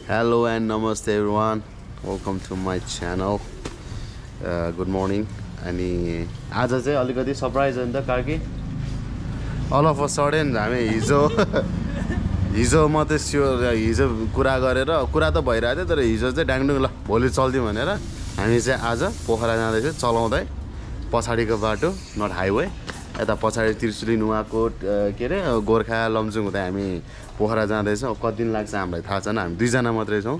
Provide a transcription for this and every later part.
Hello and namaste everyone. Welcome to my channel. Good morning. अनि आज चाहिँ अलिकति सरप्राइज हो नि त Karki. All of a sudden हामी हिजो मात्रै स्योर हिजो कुरा गरेर कुरा त भइरहेको थियो तर हिजो चाहिँ डाङडुङ ल भोलि चल्दिउँ भनेर हामी चाहिँ आज पोखरा जाँदैछौँ चलाउँदै पछाडिको बाटो नट हाइवे यता पछाडि त्रिशुली नुवाकोट के अरे गोर्खा लमजुङ हुँदै हामी पोखरा जाँदैछौँ. कति दिन लाग्छ हामीलाई थाहा छैन. हामी दुईजना मात्रै छौँ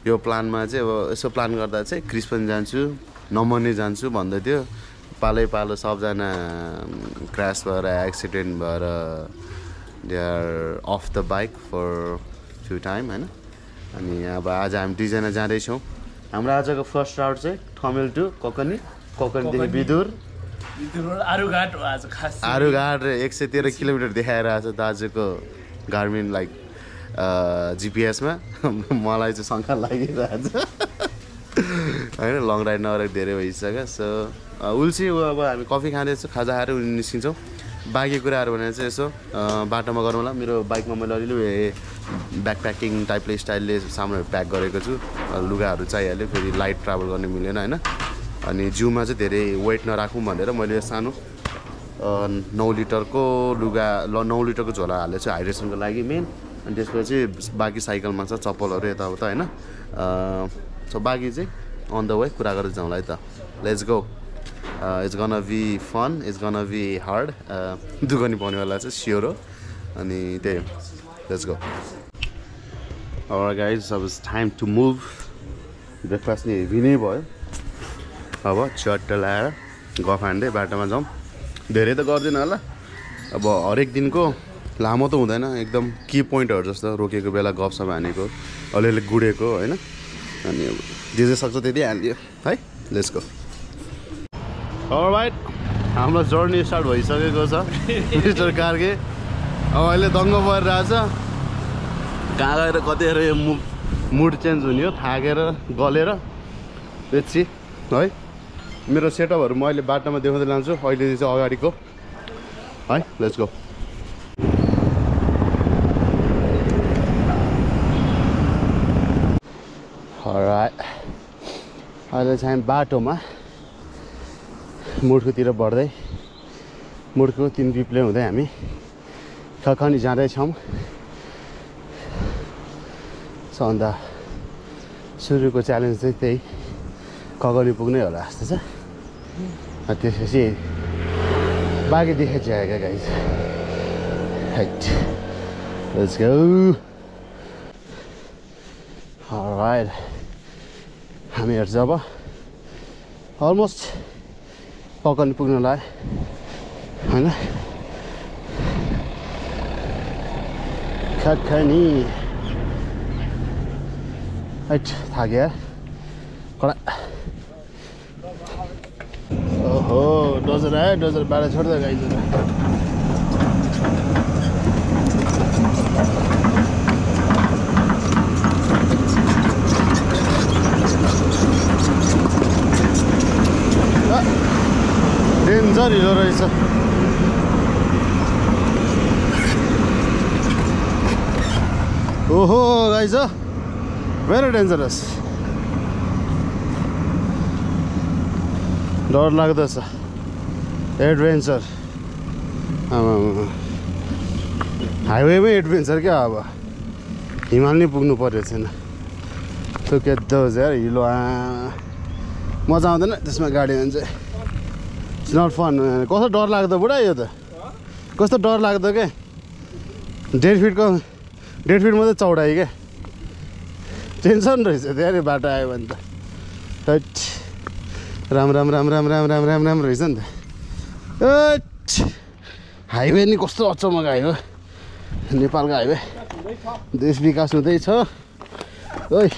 यो प्लानमा चाहिँ. अब यसो प्लान गर्दा चाहिँ क्रिस पनि जान्छु नमनी जान्छु भन्दै थियो. पालै पालो सबजना क्रास भएर एक्सिडेन्ट भएर they are off the bike for few time होइन. अनि अब आज हामी दुईजना जाँदैछौँ. हाम्रो आजको फर्स्ट राउट चाहिँ ठमेल टु ककनी ककनीदेखि बिदुर आरुघाट 113 किलोमिटर देखाएर आज दाजुको गार्मिन लाइक जिपिएसमा. मलाई चाहिँ शङ्का लागिरहेछ होइन. लङ राइड नगरेको धेरै भइसक्यो. सो उल्सी अब हामी कफी खाँदैछौँ खाजा खाएर निस्किन्छौँ. बाँकी कुराहरू भनेर चाहिँ यसो बाटोमा गरौँ होला. मेरो बाइकमा मैले अलिअलि ब्याकप्याकिङ टाइपले स्टाइलले सामानहरू प्याक गरेको छु. लुगाहरू चाहिहाल्यो फेरि लाइट ट्राभल गर्ने मिलेन होइन. अनि जिउमा चाहिँ धेरै वेट नराखौँ भनेर मैले सानो 9 लिटरको लुगा 9 लिटरको झोला हालेको छु हाइड्रेसनको लागि मेन. अनि त्यसपछि बाँकी साइकलमा छ चप्पलहरू यताउता होइन. सो बाँकी चाहिँ अन द वे कुरा गरेर जाउँला है त. Let's go. It's gonna be fun it's gonna be hard. दुःख नि पाउनेवाला चाहिँ स्योर हो. अनि त्यही हो. Let's go. अलराइट गाइज अब it's time to move. Breakfast नि हेभी नै भयो. अब चट्ट लाएर गफ हान्दै बाटोमा जाउँ. धेरै त गर्दैन होला. अब हरेक दिनको लामो त हुँदैन. एकदम की पोइन्टहरू जस्तो रोकेको बेला गफसप हानेको अलिअलि गुडेको होइन. अनि अब जे जे सक्छ त्यति हालिदियो है. Let's go. अलराइट हाम्रो जर्नी स्टार्ट भइसकेको छ. मिस्टर कार्के अब अहिले दङ्ग परिरहेछ. कहाँ गएर कतिखेर यो मुड चेन्ज हुने हो थाकेर गलेर बेच्ची है. मेरो सेटअपहरू म अहिले बाटोमा देखाउँदै लान्छु. अहिले चाहिँ अगाडिको है. Let's go. अलराइट अहिले चाहिँ बाटोमा मुर्खुतिर बढ्दै मुर्खु 3 पिप्ले हुँदै हामी ककनी जाँदैछौँ. सो अन्त सुरुको च्यालेन्ज चाहिँ त्यही ककनी पुग्नै होला जस्तो छ. त्यसपछि बाँकी देखा जाएगा guys. Height let's go. All right हामीहरू जब अलमोस्ट ककनी पुग्न लाग्यो होइन. ककनी हाइट थाक्यो कडा. ओहो डोजर आयो. डोजर बाटो छोड्दै गाइजहरू. डेन्जर हिलो रहेछ. ओहो गाइज भेरी डेन्जरस. डर लाग्दछ. एडभेन्चर हाइवेमै एडभेन्चर क्या. अब हिमाल नै पुग्नु पर्यो छैन. त्यो के यार हिलो मजा आउँदैन त्यसमा गाडीमा चाहिँ. It's not fun. कस्तो डर लाग्दो बुढा यो त. कस्तो डर लाग्दो क्या. 1.5 फिट मात्रै चौडाइ क्या. टेन्सन रहेछ धेरै बाटो आयो भने त. हट राम राम राम राम राम राम राम राम रहेछ नि त. हाइवे नि कस्तो अचम्मको हाइवे. नेपालको हाइवे देश विकास हुँदैछ. ओइ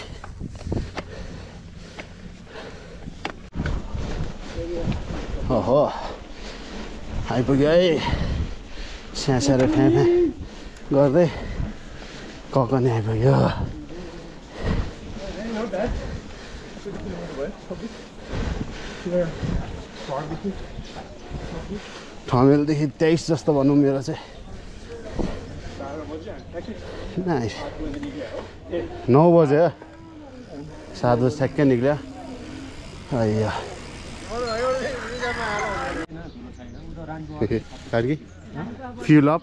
ओहो आइपुग्यो है. स्यासेर फ्याँ गर्दै ककनी आइपुग्यो. ठमेलदेखि 23 जस्तो भनौँ मेरो चाहिँ. नाइस 9 बजे हो 7 बजे ठ्याक्कै निक्ल्यो अय्या फ्युल अप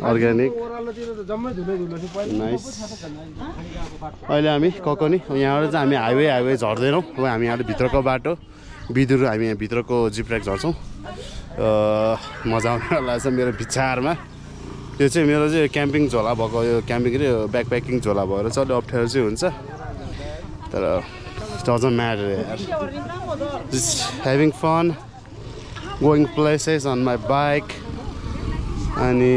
अर्ग्यानिक नाइस अहिले हामी ककनी यहाँबाट चाहिँ हामी हाइवे झर्दैनौँ अब हामी यहाँ भित्रको बाटो बिदुर हामी यहाँ भित्रको जिप-ट्र्याक झर्छौँ मजा आउनेवाला छ मेरो विचारमा त्यो चाहिँ मेरो चाहिँ क्याम्पिङ झोला भएको यो क्याम्पिङ रे ब्याकप्याकिङ झोला भएर चाहिँ अलिक अप्ठ्यारो चाहिँ हुन्छ तर डजन्ट म्याटर यार just having fun going places on my bike अनि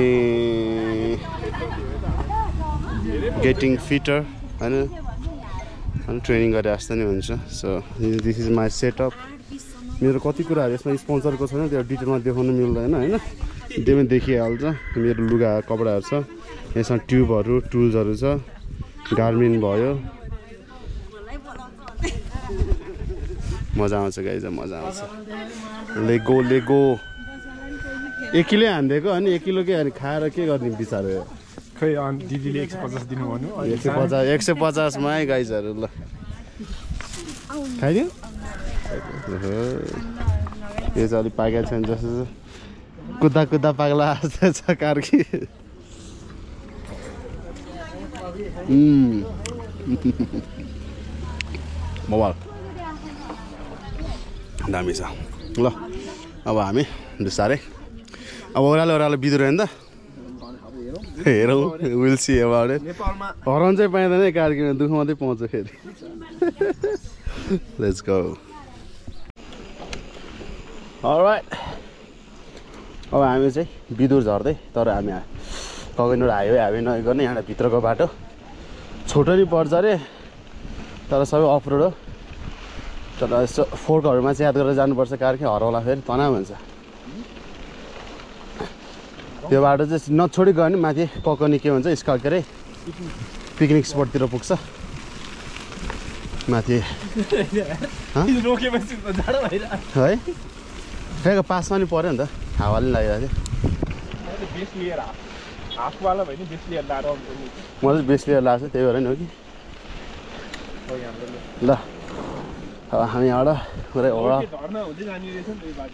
गेटिङ फिटर होइन अनि ट्रेनिङ गरे जस्तो नि हुन्छ so this is my setup मेरो कति कुराहरू यसमा स्पोन्सरको छैन त्यो डिटेलमा देखाउनु मिल्दैन होइन त्यसमा देखिहाल्छ मेरो लुगा कपडाहरू छ यसमा ट्युबहरू टुल्सहरू छ गार्मिन भयो मजा आउँछ गाइज मजा आउँछ लेगो 1 किलो हानिदिएको अनि 1 किलो के अनि खाएर के गर्ने बिचारो खै दिदीले 150 दिनु भन्नु 150 मा गाइजहरू ल खाइदियो यो चाहिँ अलिक पाकेको छैन जस्तो कुद्दा पाग्ला जस्तो छ कार्की मोबाइल दामी छ ल अब हामी बिस्तारै अब ओह्रालो बिदुर होइन त हेरौँ विल सी अबाउट इट हराउनु चाहिँ पाइँदैन कार्कीमा दुःख मात्रै पाउँछ फेरि लेट्स गो अलराइट अब हामी चाहिँ बिदुर झर्दै तर हामी कगनबाट हाइवे नगर्ने यहाँ भित्रको बाटो छोटो नि पर्छ अरे तर सबै अफ रोड हो तर यसो फोर्कहरूमा चाहिँ याद गरेर जानुपर्छ कार्की हराउला फेरि तनाव हुन्छ त्यो बाटो चाहिँ नछोडी गयो भने माथि ककनी के भन्छ स्का के अरे पिकनिक स्पटतिर पुग्छ माथि है ठ्याक्क पासमा नि पऱ्यो नि त हावाले लागिरहेको थियो म चाहिँ बेस लिएर लाग्छ त्यही भएर नि हो कि ल अब हामी यहाँबाट पुरै ओह्रा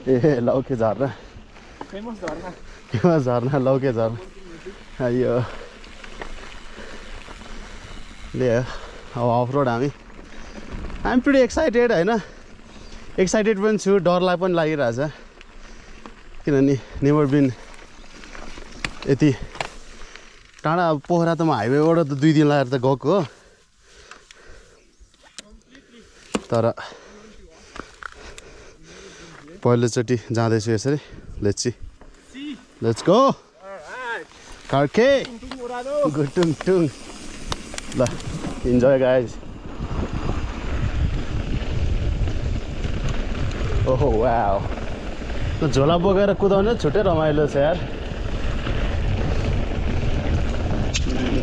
ए लौके झर्ना झर्ना लौके झर्ना यो ले अब अफ रोड हामी प्रिटी एक्साइटेड होइन एक्साइटेड पनि छु डरलाई पनि लागिरहेछ किनभने नेभर बिन यति टाढा पोखरा त म हाइवेबाट त 2 दिन लागेर त गएको हो तर पहिलोचोटि जाँदैछु यसरी लेट्स गो कार्के गुटुङ टुङ ल इन्जोय गाइज ओहो वाउ झोला बोकेर कुदाउने छुट्टै रमाइलो छ यार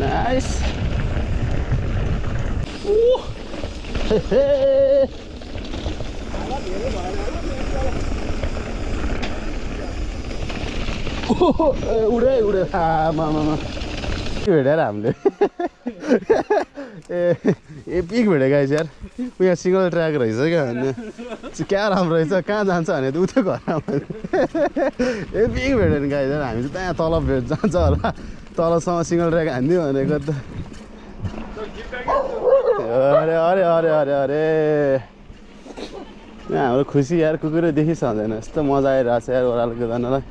नाइस उडे आमा भेटेर हामीले ए पिक भेटेको गाइस यार यहाँ सिङ्गल ट्र्याक रहेछ क्या भने क्या राम्रो रहेछ कहाँ जान्छ भने त उतै घरमा ए पिक भेट्यो नि गाइस यार हामी चाहिँ त्यहाँ तल भेट जान्छ होला तलसम्म सिङ्गल ट्र्याक हानिदियो भनेको त अरे अरे अरे अरे अरे हाम्रो खुसी यार कुकुरै देखिसक्दैन यस्तो मजा आइरहेको छ यार ओह्रालो कुदाउनलाई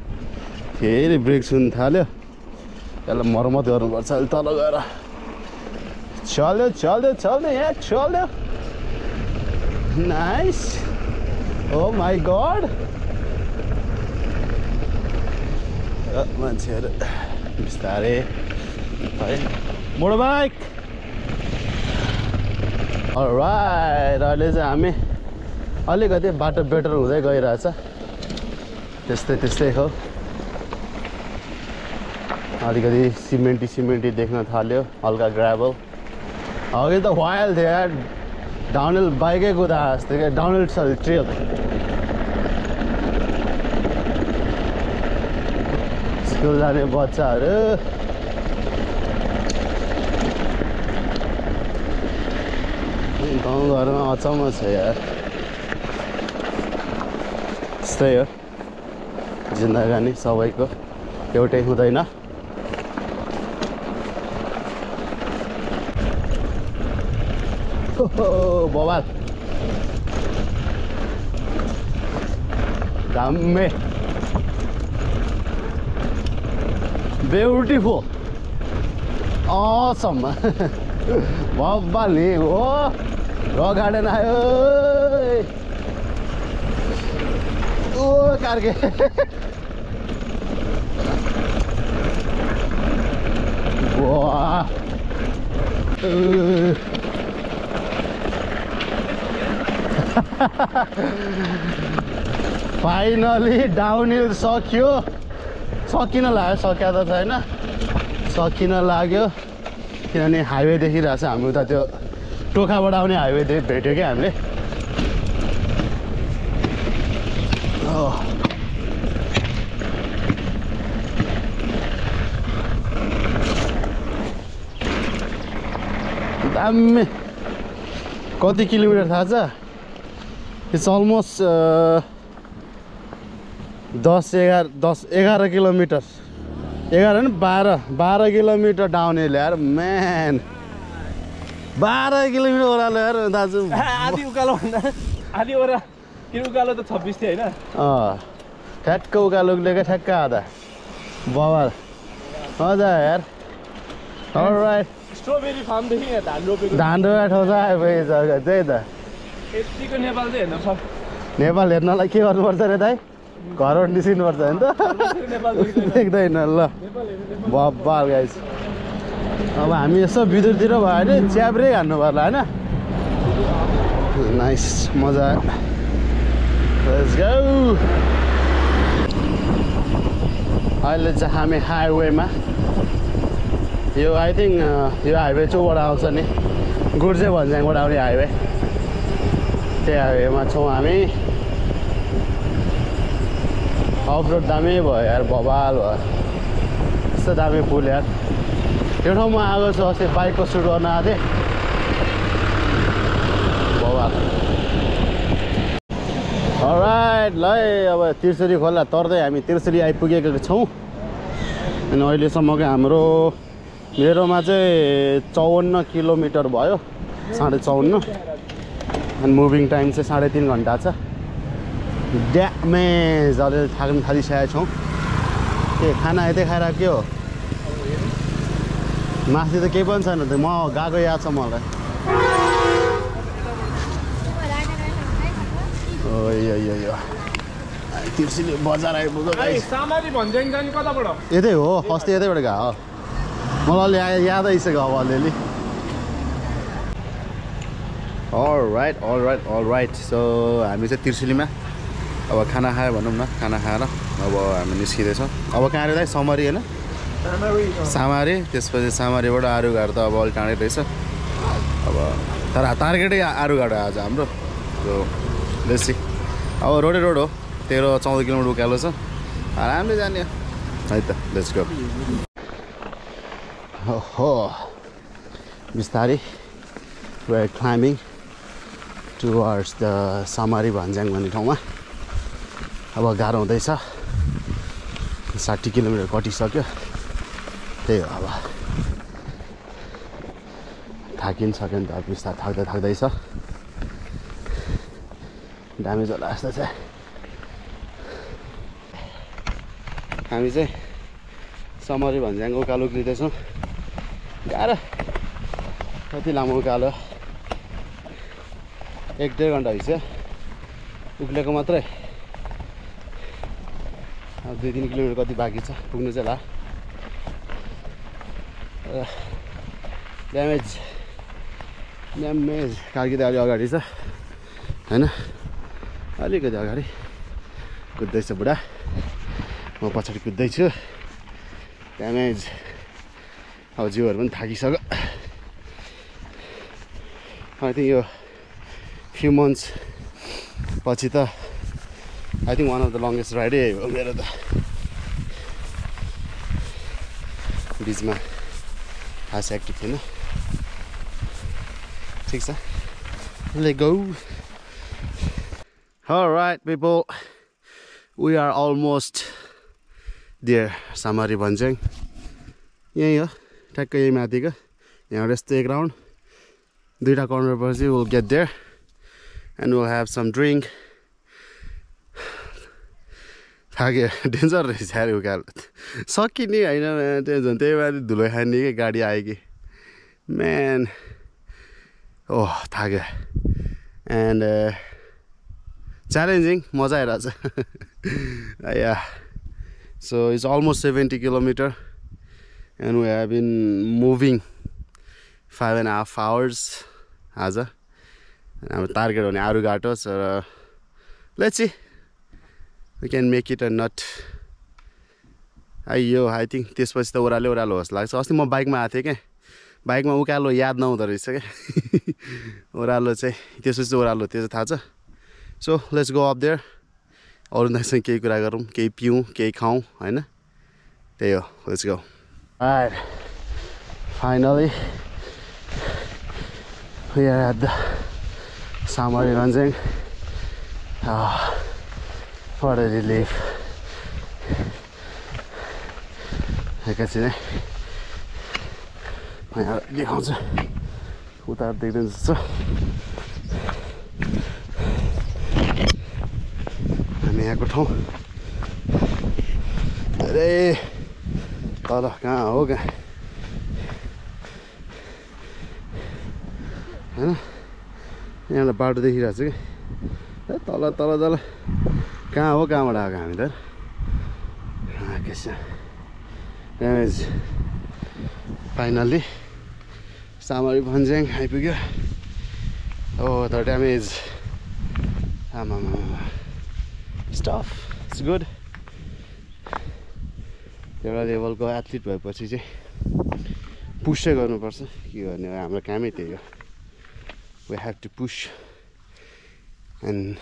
फेरि ब्रेक छुनु थाल्यो यसलाई मर्मत गर्नुपर्छ अहिले तल गएर चल्यो यहाँ चल्यो नाइस ओ माई गड मान्छेहरू बिस्तारै है मोटो बाइक अलराइट अहिले चाहिँ हामी अलिकति बाटो बेटर हुँदै गइरहेछ त्यस्तै हो अलिकति सिमेन्टी देख्न थाल्यो हल्का ग्राभल अघि त वाइल्ड थियो यार डाउनहिल बाइकै कुदा जस्तो क्या डाउनहिल ट्रेल स्कुल जाने बच्चाहरू गाउँघरमा अचम्म छ यार यस्तै हो जिन्दगानी सबैको एउटै हुँदैन बवाल दामी ब्युटिफुल awesome बवाल नि हो रक गार्डन आयो ओ कार्के वाह फाइनली डाउनहिल सक्यो सकिन लाग्यो सकिया त छैन सकिन लाग्यो किनभने हाइवे देखिरहेछ हामी उता त्यो टोखाबाट आउने हाइवे भेट्यो क्या हामीले दामी कति किलोमिटर थाहा छ इट्स अलमोस्ट 10-11 किलोमिटर 11 नि 12 किलोमिटर डाउन हिल यार म्यान 12 किलोमिटर ओह्रालो यार दाजु आधी उकालो भन्दा आधी ओह्रा कि उकालो त 26 थियो हैन ठ्याक्क उकालोले ठ्याक्क आधा बवाल मजा यार अलराइट स्ट्रबेरी फार्म देखि यहाँ धान रोपेको ठाउँ छ आएपछि जग्गा त्यही त यतिको नेपाल चाहिँ हेर्न सक्छ नेपाल हेर्नलाई के गर्नुपर्छ रे दाइ घरबाट निस्किनुपर्छ होइन त देख्दैन ल बब्बाल गाइस अब हामी यसो बिदुरतिर भयो भने च्याब्रै हान्नु पर्ला होइन नाइस मजा लेट्स गो अहिले चाहिँ हामी हाइवेमा यो आई थिङ्क यो हाइवे चौबाट आउँछ नि गुर्जे भन्ज्याङबाट आउने हाइवे त्यही हाइवेमा छौँ हामी अफरोड दामी भयो यार बवाल भयो यस्तो दामी पुल यार यो ठाउँमा आएको छु अस्ति बाइकको सुट गर्न आएको थिएँ बवाल अलराइट ल अब त्रिशुली खोला तर्दै हामी त्रिशुली आइपुगेको छौँ अनि अहिलेसम्मको हाम्रो मेरोमा चाहिँ 54 किलोमिटर भयो 54.5 अनि मुभिङ टाइम चाहिँ 3.5 घन्टा छ ड्यामेज अलिअलि थाक्न थालिसकेका छौँ के खाना यतै खाएर के हो माथि त केही पनि छैन त म गएको याद छ मलाई यो त्रिशुली बजार आइपुग्यो सामारी भन्ज्याङ जाने कताबाट यतै हो अस्ति यतैबाट गएको मलाई याद आइसक्यो अब अलिअलि अलराइट सो हामी चाहिँ त्रिशुलीमा अब खाना खायो भनौँ न खाना खाएर अब हामी निस्किँदैछौँ अब कहाँ अरे समरी होइन सामारी त्यसपछि सामारीबाट आरुघाट त अब अलिक टाढै रहेछ अब तर टार्गेटै आरुघाट आज हाम्रो सो बेसी अब रोडै रोड हो 13-14 किलोमिटर उकालो छ आरामले जाने है त लेट्स गो हो बिस्तारै we're climbing towards the सामारी भन्ज्याङ भन्ने ठाउँमा अब गाह्रो हुँदैछ 60 किलोमिटर कटिसक्यो त्यही हो अब थाकिसक्यो नि त बिस्तारै थाक्दैछ दामी जला जस्तो छ हामी चाहिँ सामारी भन्ज्याङ उकालो उक्लिँदैछौँ गाह्रो कति लामो उकालो 1-1.5 घन्टा भइसक्यो उक्लेको मात्रै अब 2-3 किलोमिटर कति बाँकी छ पुग्नु चाहिँ ला ड्यामेज कार्की त अलि अगाडि छ होइन अलिकति अगाडि कुद्दैछ बुढा म पछाडि कुद्दैछु ड्यामेज अब जिउहरू पनि थाकिसक्यो आई थिङ्क यो फ्यु मन्थ्स पछि त I think one of the longest राइडै हो मेरो त बिचमा खास एक्टिभ थिएन ठिक छ let's go all right people we are almost there Samari Bhanjang यही हो ठ्याक्कै यही माथिको यहाँ यस्तो एक राउन्ड दुईटा कर्नर पछि we'll get there and we'll have some drink थाक्यो डेन्जर रहेछ यार उकालो सकिने होइन टेन्सन त्यही भएर धुलो खाने कि गाडी आयो कि म्यान ओह थाक्यो एन्ड च्यालेन्जिङ मजा आइरहेछ या so it's almost 70 kilometre and we have been moving 5.5 hours आज हाम्रो टार्गेट भने आरुघाट हो sir let's see we can make it or not आइयो आई थिङ्क त्यसपछि त ओह्रालो जस्तो लाग्छ अस्ति म बाइकमा आएको थिएँ क्या बाइकमा उकालो याद नहुँदो रहेछ क्या ओह्रालो चाहिँ त्यसपछि ओह्रालो त्यो चाहिँ थाहा छ so let's go up there अरू दाइसँग केही कुरा गरौँ केही पिउँ केही खाउँ होइन त्यही हो let's go right finally we are at the Samari Bhanjang what a relief एकैछिन है म यहाँ देखाउँछु उता देख्दैन जस्तो हामी यहाँको ठाउँ अरे तल कहाँ हो कहाँ होइन यहाँबाट बाटो देखिरहेको छु कि तल तल तल कहाँ हो कहाँबाट आएको हामी त फाइनल्ली Samari Bhanjang आइपुग्यो oh the damage stuff it's good एउटा लेभलको एथलिट भएपछि चाहिँ पुस चाहिँ गर्नुपर्छ के गर्ने हाम्रो कामै त्यही हो we have to push and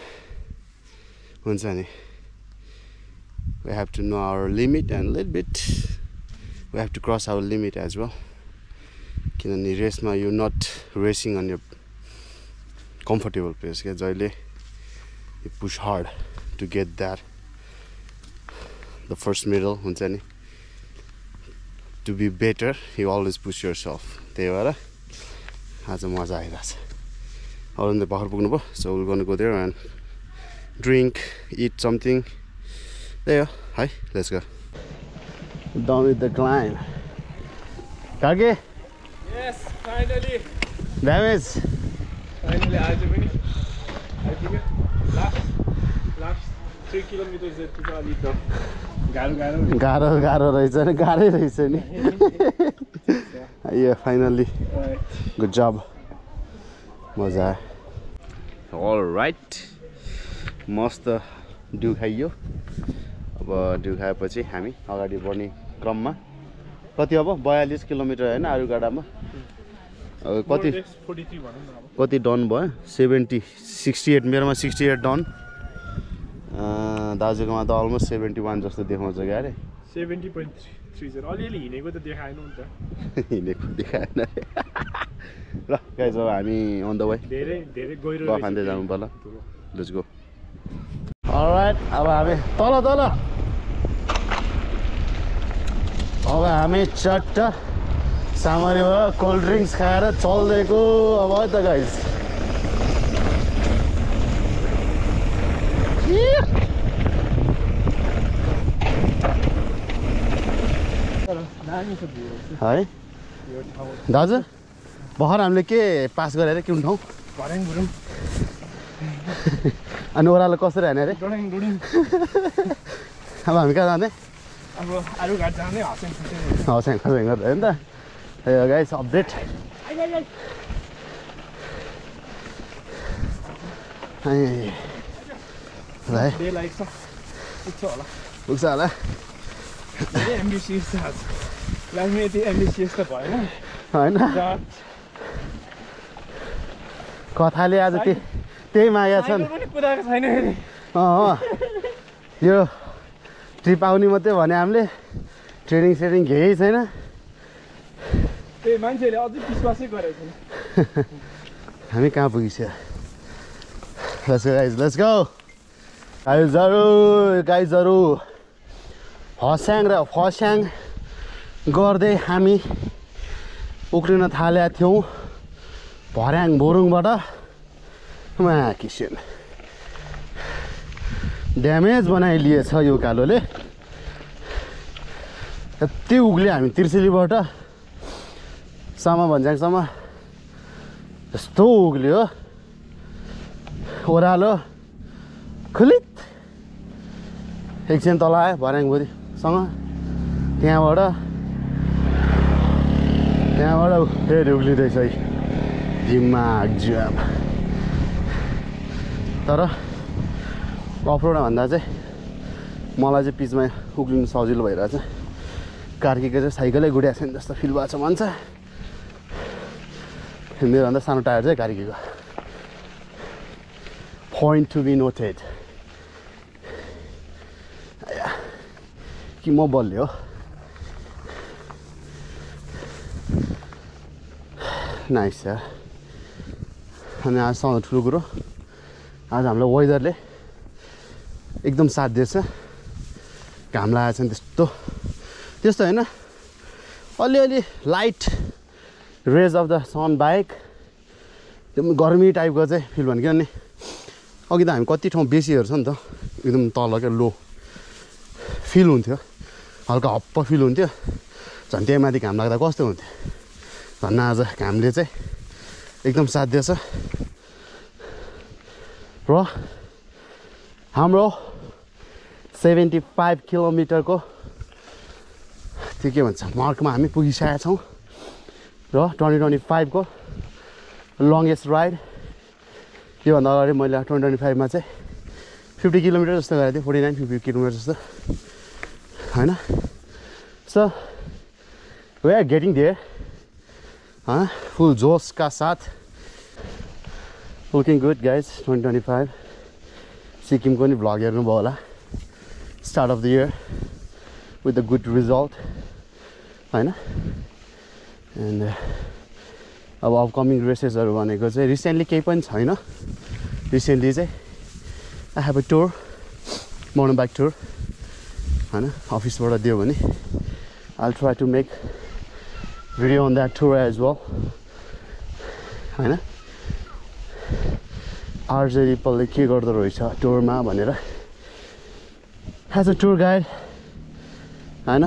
हुन्छ नि we have to know our limit and a little bit we have to cross our limit as well किनभने Reshma you're not racing on your comfortable place क्या जहिले you push hard to get that the first medal हुन्छ नि to be better you always push yourself त्यही भएर आज मजा आइरहेछ अरूले भर्खर पुग्नु भयो so we're going to go there and drink eat something there hi let's go down with the climb Kage yes finally damage finally आज पनि आइपुग्यो last 3 kilometers जति त अलि त गाह्रो रहेछ नि गाह्रै रहेछ नि yeah finally good job मजा आयो all right मस्त डिउ खाइयो अब डिउ खाएपछि हामी अगाडि बढ्ने क्रममा कति अब 42 किलोमिटर हैन आरुगाडामा कति 43 भनौं न अब कति डन भयो 70 68 मेरोमा 68 डन दाजुकोमा त अलमोस्ट 71 जस्तो देखाउँछ के अरे 70.30 अलिअलि हिनेको त देखाएन नि त हिनेको देखाएन ल गाइस अब हामी अन द वे धेरै गइरो खाँदै जानु पर्ला लेट्स गो अलराइट अब हामी तल अब हामी चट्ट सामरीबाट कोल्ड ड्रिंक्स खाएर चल्दैको अब त गाइस है दाजु भर्खर हामीले के पास गरेर कुन ठाउँ अनि ओह्रालो कसरी हाने अरे अब हामी कहाँ जाने अब आरुघाट जाने हस्याङ खस्याङ गर्दै हो नि त गाइस अपडेट पुग्छ होला होइन कथाले आज त्यही मागेको छ नि यो ट्रिप आउने मात्रै भने हामीले ट्रेनिङ सेनिङ केही छैन त्यही मान्छेले अझै विश्वासै गरेको छैन हामी कहाँ पुगिसक्यो लेट्स गो गाइजहरू हस्याङ र फस्याङ गर्दै हामी उक्लिन थालेका थियौँ भर्याङ बोरुङबाट किसिम ड्यामेज बनाइलिएछ यो उकालोले यति उक्ल्यो हामी त्रिशुलीबाट भन्ज्याङसम्म यस्तो उक्ल्यो ओह्रालो खुलित एकछिन तल आयो भर्याङभुरीसँग त्यहाँबाट फेरि उक्लिँदैछ है दिमाग जाम तर अफरोड भन्दा चाहिँ मलाई चाहिँ पिचमा उक्लिनु सजिलो भइरहेछ कार्कीको चाहिँ साइकलै गुडिएको छैन जस्तो फिल भएको छ भन्छ मेरोभन्दा सानो टायर चाहिँ कार्कीको point to be noted कि म बल्यो नाइस यार अनि आजसँग ठुलो कुरो आज हाम्रो वेदरले एकदम साथ दिएछ घाम लागेको छ नि त्यस्तो हैन अलिअलि light rays of the sun bike एकदम गर्मी टाइपको चाहिँ फिल भन्यो किनभने अघि त हामी कति ठाउँ बेसी हेर्छ नि त एकदम तल क्या लो फिल हुन्थ्यो हल्का हप्प फिल हुन्थ्यो झन् त्यही माथि घाम लाग्दा कस्तो हुन्थ्यो झन् आज घामले चाहिँ एकदम साथ दिएछ र हाम्रो 75 किलोमिटरको त्यो के भन्छ मार्कमा हामी पुगिसकेका छौँ र 2025 को लङ्गेस्ट राइड योभन्दा अगाडि मैले 2025 मा चाहिँ 50 किलोमिटर जस्तो गरेको थिएँ 49-50 किलोमिटर जस्तो हैन so we are getting there full जोश का साथ लुकिङ गुड गाइज 2025 सिक्किमको नि भ्लग हेर्नुभयो होला start of the year with the good result हैन एन्ड अब अपकमिङ रेसेसहरू भनेको चाहिँ रिसेन्टली केही पनि छैन रिसेन्टली चाहिँ I have a tour mountain bike tour हैन अफिसबाट दियो भने I try to make video on that tour as well हैन आरजे रिपलले के गर्दो रहेछ टुरमा भनेर एज अ टुर गाइड हैन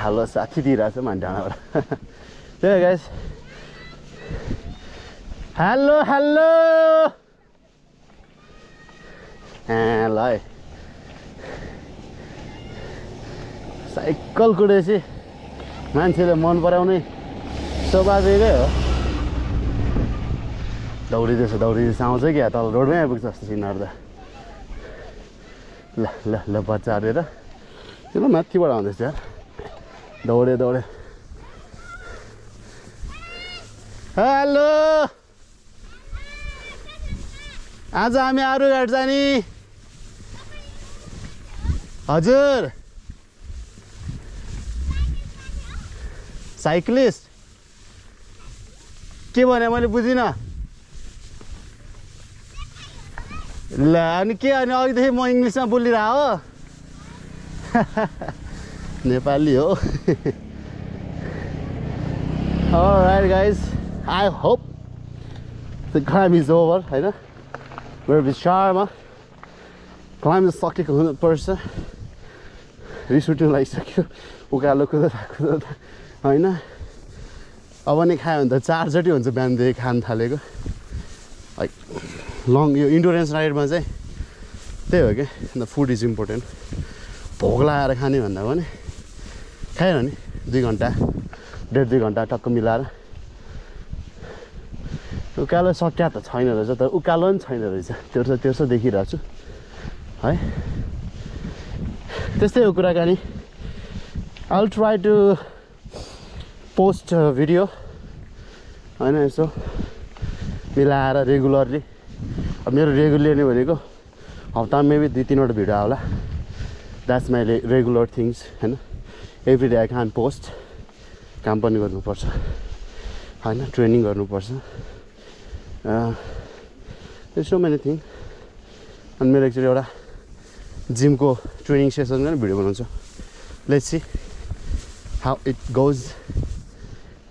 हेलो साथी दिइरहेको छ मान्छे डाँडाबाट त्यही गाइस हेलो हेलो ल है साइकल कुदेपछि मान्छेले मन पराउने स्वाभाविकै हो दौडिँदैछ आउँछ क्या तल रोडमै आइपुग्छ जस्तो सिनहरू त ल ल ल बच्चा अरेर त्यो माथिबाट आउँदैछ यार दौडे हेलो आज हामी अरू घाट जाने हजुर साइक्लिस्ट के भने मैले बुझिनँ ल अनि के अनि अघिदेखि म इङ्ग्लिसमा बोलिरहेको हो नेपाली हो Alright guys, I hope the climb is over हैन मेरो विचारमा क्लाइम्ब सकेको हुनुपर्छ रिस उठ्नु लागिसक्यो उकालो कुदाउँदा हैन अब नि खायो भने त 4 चोटि हुन्छ बिहानदेखि खान थालेको लाइक लङ यो इन्डुरेन्स राइडमा चाहिँ त्यही हो क्या द फुड इज इम्पोर्टेन्ट भोक लगाएर खाने भन्दा पनि खाएन नि 2 घन्टा 1.5-2 घन्टा टक्क मिलाएर उकालो सक्या त छैन रहेछ तर उकालो पनि छैन रहेछ तेर्सो देखिरहेको छु है त्यस्तै हो कुराकानी I will try to post video हैन यसो मिलाएर रेगुलरली अब मेरो रेगुलरली भनेको हप्तामा मेबी 2-3 वटा भिडियो आउला द्याट्स माई रेगुलर थिङ्स हैन every day I can post काम पनि गर्नुपर्छ होइन ट्रेनिङ गर्नुपर्छ सो मेनी थिङ अनि मेरो एक्चुअली एउटा जिमको ट्रेनिङ सेसनको पनि भिडियो बनाउँछु let's see how it goes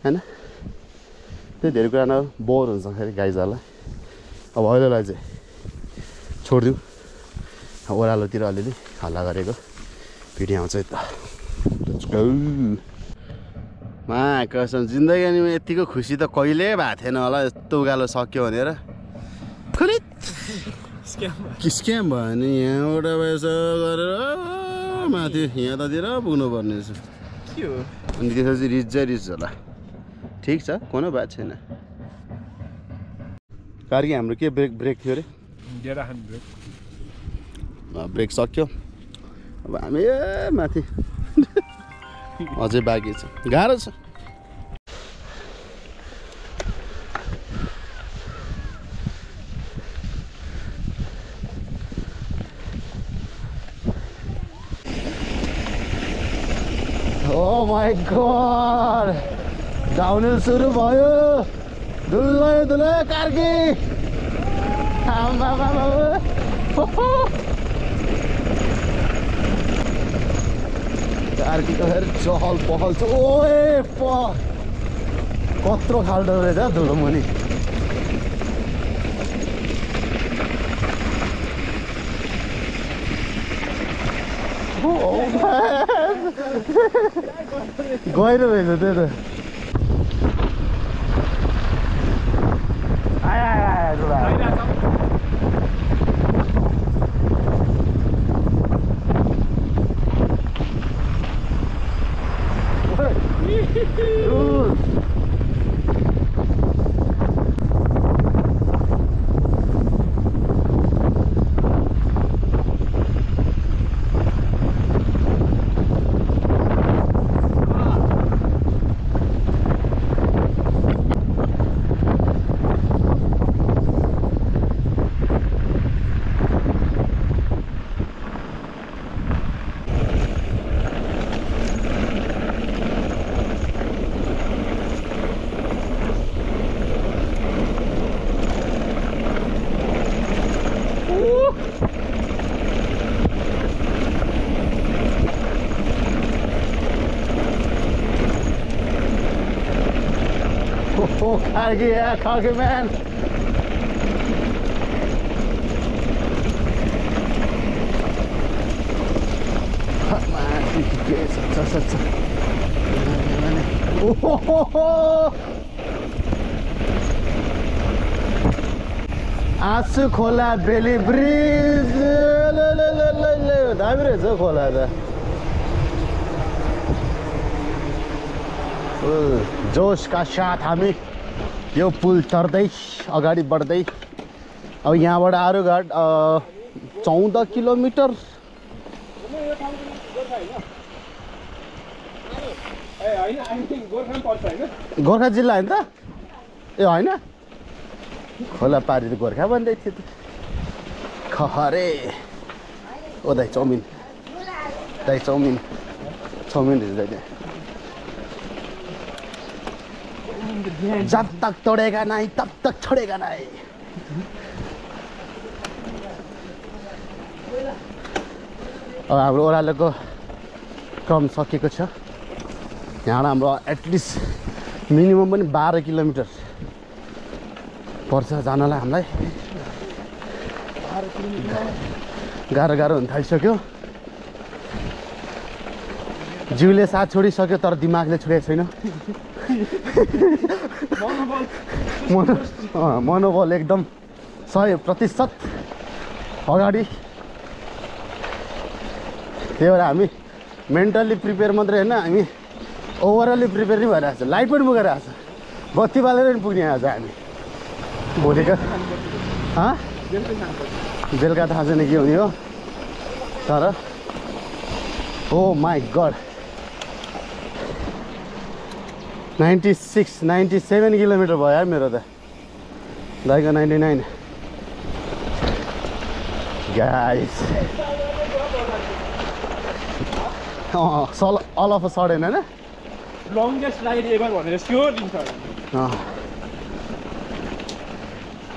होइन त्यही धेरै कुरा न बोर हुन्छ फेरि गाइजहरूलाई अब अहिलेलाई चाहिँ छोडिदिउँ ओह्रालोतिर अलिअलि हल्ला गरेको भिडियो आउँछ है त मा कसम जिन्दगीमा यतिको खुसी त कहिले भएको थिएन होला यस्तो उकालो सक्यो भनेर खुलित स्क्याम भयो नि यहाँबाट पैसा गरेर माथि यहाँतिर पुग्नु पर्ने रहेछ अनि त्यसपछि रिच होला ठिक छ कुनै बात छैन कार्की हाम्रो के ब्रेक थियो अरे ब्रेक सक्यो अब हामी माथि अझै बाँकी छ गाह्रो छ Oh my god! डाउनहिल सुरु भयो दुलै कार्की कार्कीको फेरि चहल पहल छ ओए कत्रो खाल्डो रहेछ धुलो मुनि गहिरो रहेछ त्यो त Cargy, yeah, Cargy man. आँसु खोला बेली ब्रिज दामी रहेछ खोला त जोसका साथ हामी यो पुल चढ्दै अगाडि बढ्दै अब यहाँबाट आरुघाट 14 किलोमिटर गोर्खा जिल्ला होइन त ए होइन खोला पारी त गोर्खा भन्दै थियो त खहरे ओ दाइ चाउमिन रहेछ दाइ जब तक तोडेगा नहीं तब तक छोडेगा नहीं अब हाम्रो ओह्रालोको क्रम सकिएको छ यहाँ हाम्रो एटलिस्ट मिनिमम पनि 12 किलोमिटर पर्छ जानलाई हामीलाई गाह्रो हुन थालिसक्यो जिउले साथ छोडिसक्यो तर दिमागले छोडेको छैन मनोबल एकदम 100% अगाडि त्यही भएर हामी मेन्टल्ली प्रिपेयर मात्रै होइन हामी ओभरअल्ली प्रिपेयर नै भइरहेको छ लाइट पनि पुगिरहेको छ बत्ती बालेर पनि पुग्ने आज हामी भोलिका बेलुका थाहा छैन के हुने हो तर ओ माई गड 97 किलोमिटर भयो यार मेरो त दाइको 99 guys all of a sudden हैन लङ्गेस्ट राइड एभर भनेर स्योर दिन्छ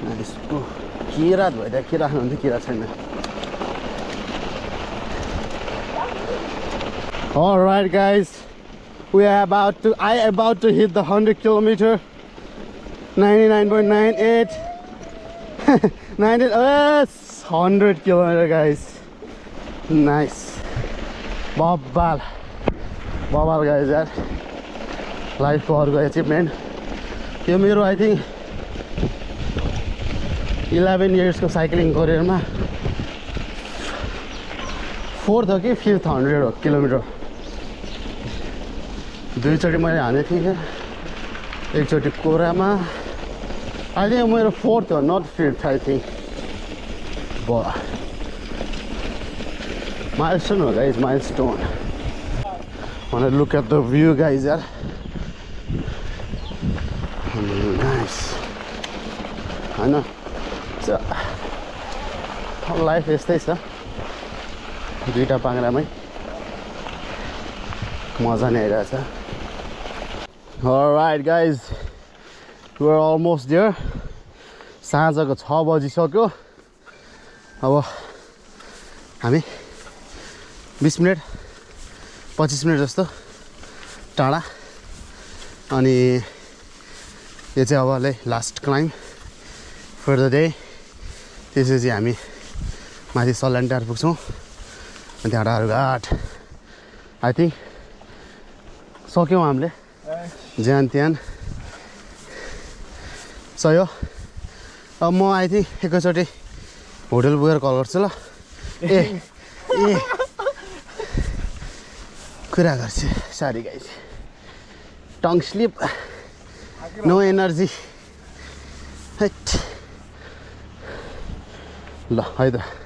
नाइस किरा भइदियो के राख्नुहुन्थ्यो किरा छैन Alright guys, we are about to hit the 100 kilometer 99.98 100 kilometer guys. Nice. Babal guys यार लाइफ को अर्को अचिभमेन्ट यो मेरो आई थिंक 11 years को साइक्लिङ करियरमा 4th हो कि 5th 100 किलोमिटर दुईचोटि मैले हाने थिएँ एकचोटि कोरामा आई थिंक मेरो 4th हो not 5th I think milestone हो guys milestone wanna look at the view guys यार nice हैन लाइफ यस्तै छ दुईटा पाङ्रामै मजा नै आइरहेछ Alright guys, we're almost there. साँझको 6 बजिसक्यो अब हामी 20 मिनट 25 मिनट जस्तो टाढा अनि यो चाहिँ अब last climb for the day त्यसपछि हामी माथि सल्यानटार पुग्छौँ अनि त्यहाँबाट घाट आई थिंक सक्यौँ हामीले ज्यान त्यान सयो अब म आई थिंक एकैचोटि होटल पुगेर कल गर्छु ल ए कुरा गर्छु sorry guys tongue slip no energy ल है त